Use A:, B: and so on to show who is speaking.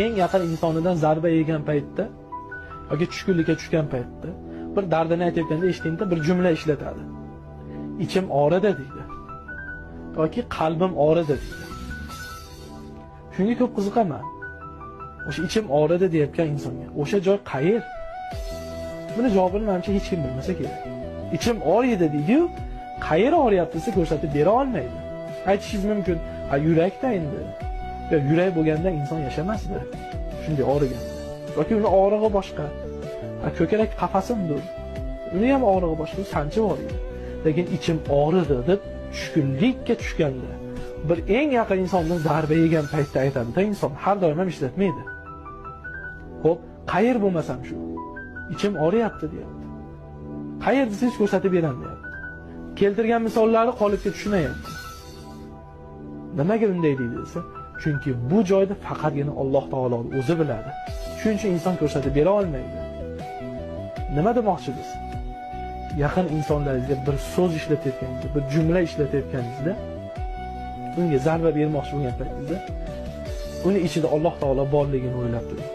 A: eng yaqin insonidan zarba yegan paytda yoki tushkunlikka tushgan paytda bir dardini aytayotganda eshitganda bir jumla ishlatadi. Ichim og'ridi deydi. Yoki qalbim og'ridi deydi. Shunga ko'p qiziqaman. O'sha ichim og'ridi deyotgan insonga o'sha joy qayer? Buni javobini menimcha hech kim bilmasa kerak. Ichim og'riydi deydi-yu, qayer og'riyapti desa ko'rsatib bera olmaydi. Aytishingiz mumkin, yurakda endi. Yo, yurak bo'lganda inson yashamasdi. Shunday og'riganda. Yoki uni og'rig'i boshqa. Ko'krak qafasimdir. Uni ham og'rig'i boshqa, sanchi bor edi. Lekin ichim og'ridi deb tushkunlikka tushganda, bir eng yaqin insondan zarba yegan paytda aytadi-da inson, har doim ham ishlatmaydi. Xo'p, qayer bo'lmasam shu. Ichim og'riyapti deyapti. Qayer desangiz ko'rsatib beraman deyapti. Keltirgan misollari qolipga tushunayapti. Nimaga bunday deydi desa, chunki bu joyda faqatgina Alloh taolo o'zi biladi. Shuning uchun inson ko'rsatib bera olmaydi. Nima demoqchisiz? Yaqin insonlaringizga bir so'z ishlatayotganingizda, bir jumla ishlatayotganingizda, unga zarba bermoqchi bo'lgan paytingizda, uni ichida Alloh taolo borligini o'ylab turing.